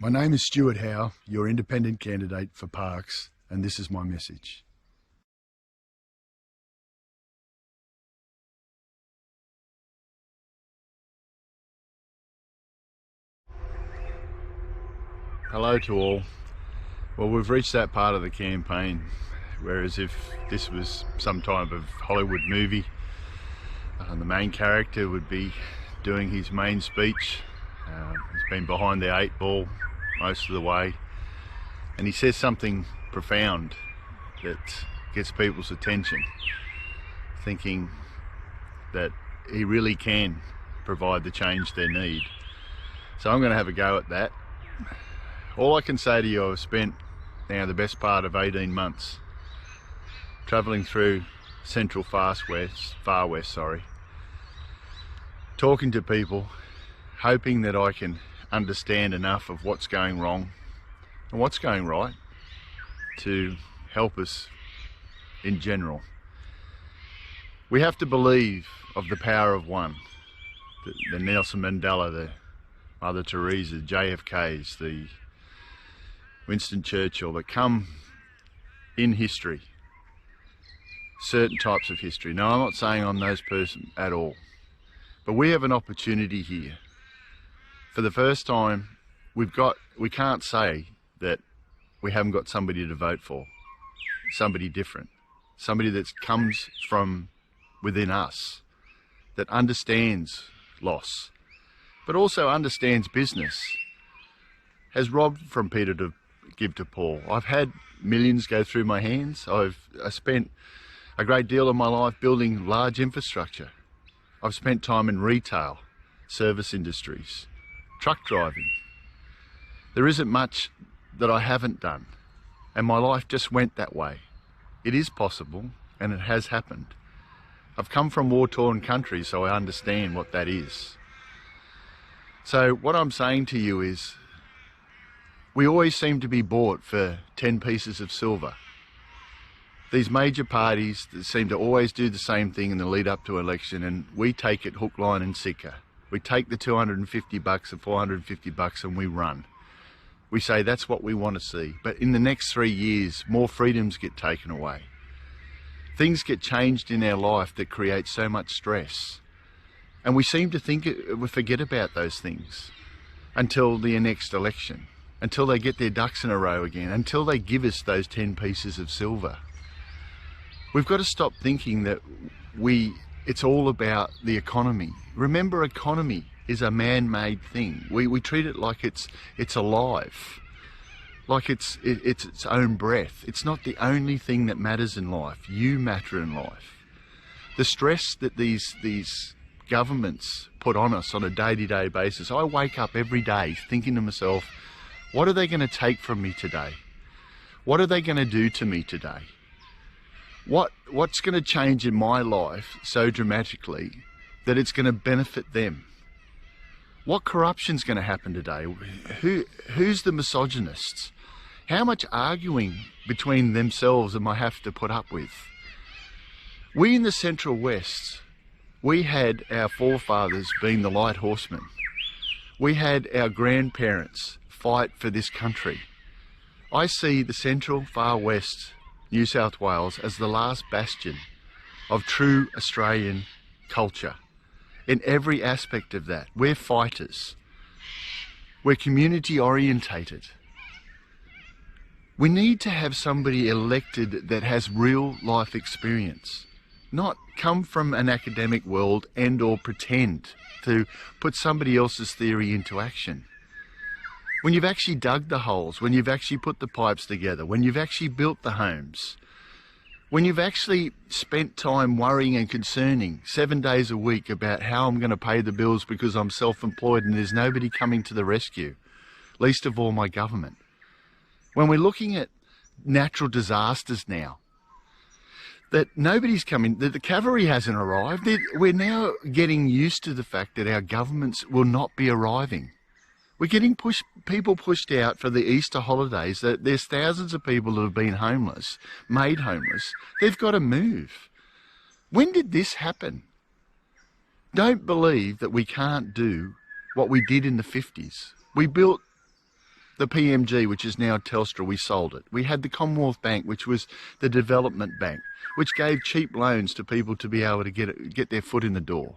My name is Stuart Howe, your independent candidate for Parks, and this is my message. Hello to all. Well, we've reached that part of the campaign, whereas if this was some type of Hollywood movie, the main character would be doing his main speech. He's been behind the 8 ball most of the way, and he says something profound that gets people's attention, thinking that he really can provide the change they need. So I'm going to have a go at that. All I can say to you, I've spent now the best part of 18 months travelling through central far west, talking to people, hoping that I can understand enough of what's going wrong and what's going right to help us in general. We have to believe of the power of one, the Nelson Mandela, the Mother Teresa, JFKs, the Winston Churchill, that come in history, certain types of history. Now, I'm not saying I'm those person at all, but we have an opportunity here. For the first time, we can't say that we haven't got somebody to vote for, somebody different, somebody that comes from within us, that understands loss, but also understands business, has robbed from Peter to give to Paul. I've had millions go through my hands. I spent a great deal of my life building large infrastructure. I've spent time in retail, service industries, truck driving. There isn't much that I haven't done, and my life just went that way. It is possible, and it has happened. I've come from war-torn countries, so I understand what that is. So what I'm saying to you is, we always seem to be bought for 10 pieces of silver. These major parties that seem to always do the same thing in the lead up to election, and we take it hook, line and sinker. We take the $250 or $450 and we run. We say that's what we want to see. But in the next 3 years, more freedoms get taken away. Things get changed in our life that create so much stress. And we seem to we forget about those things until the next election, until they get their ducks in a row again, until they give us those 10 pieces of silver. We've got to stop thinking that it's all about the economy. Remember, economy is a man-made thing. We treat it like it's alive, like it's its own breath. It's not the only thing that matters in life. You matter in life. The stress that these governments put on us on a day-to-day basis, I wake up every day thinking to myself, what are they going to take from me today? What are they going to do to me today? What's going to change in my life so dramatically that it's going to benefit them? What corruption's going to happen today? Who's the misogynists? How much arguing between themselves am I have to put up with? We in the Central West, we had our forefathers being the light horsemen. We had our grandparents fight for this country. I see the Central Far West, New South Wales, as the last bastion of true Australian culture. In every aspect of that, we're fighters. We're community orientated. We need to have somebody elected that has real life experience, not come from an academic world and or pretend to put somebody else's theory into action. When you've actually dug the holes, when you've actually put the pipes together, when you've actually built the homes, when you've actually spent time worrying and concerning 7 days a week about how I'm going to pay the bills because I'm self-employed and there's nobody coming to the rescue, least of all my government. When we're looking at natural disasters now, that nobody's coming, that the cavalry hasn't arrived, we're now getting used to the fact that our governments will not be arriving. We're getting people pushed out for the Easter holidays. There's thousands of people that have been homeless, made homeless. They've got to move. When did this happen? Don't believe that we can't do what we did in the 50s. We built The PMG, which is now Telstra, we sold it. We had the Commonwealth Bank, which was the development bank, which gave cheap loans to people to be able to get their foot in the door.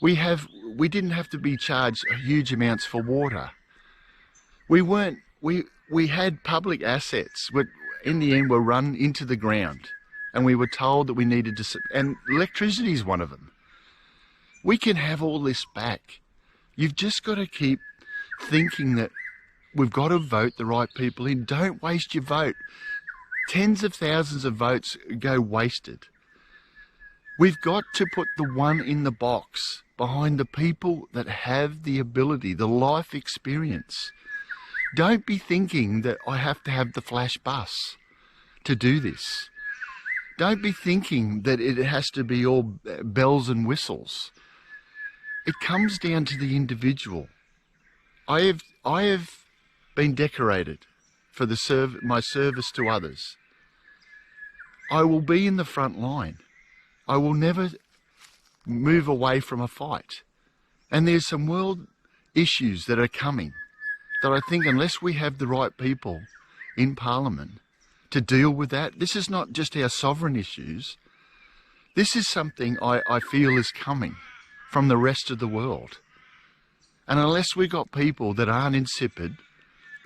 We didn't have to be charged huge amounts for water. We had public assets, but in the end were run into the ground, and we were told that we needed to, and electricity is one of them. We can have all this back. You've just got to keep thinking that we've got to vote the right people in. Don't waste your vote. Tens of thousands of votes go wasted. We've got to put the one in the box behind the people that have the ability, the life experience. Don't be thinking that I have to have the flash bus to do this. Don't be thinking that it has to be all bells and whistles. It comes down to the individual. I have been decorated for my service to others. I will be in the front line. I will never move away from a fight. And there's some world issues that are coming that I think unless we have the right people in Parliament to deal with that, this is not just our sovereign issues. This is something I feel is coming from the rest of the world. And unless we got people that aren't insipid,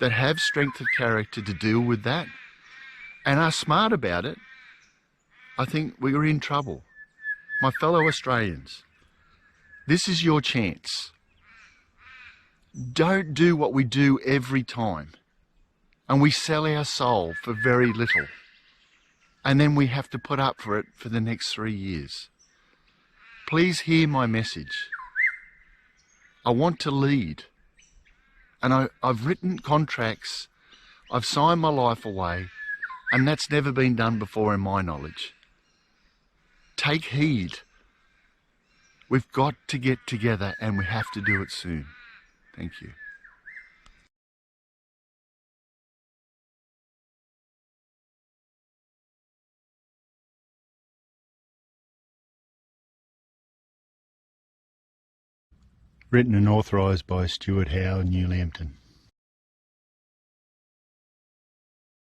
that have strength of character to deal with that, and are smart about it, I think we are in trouble. My fellow Australians, this is your chance. Don't do what we do every time, and we sell our soul for very little, and then we have to put up for it for the next 3 years. Please hear my message. I want to lead, and I've written contracts, I've signed my life away, and that's never been done before in my knowledge. Take heed. We've got to get together, and we have to do it soon. Thank you. Written and authorised by Stuart Howe, New Lambton.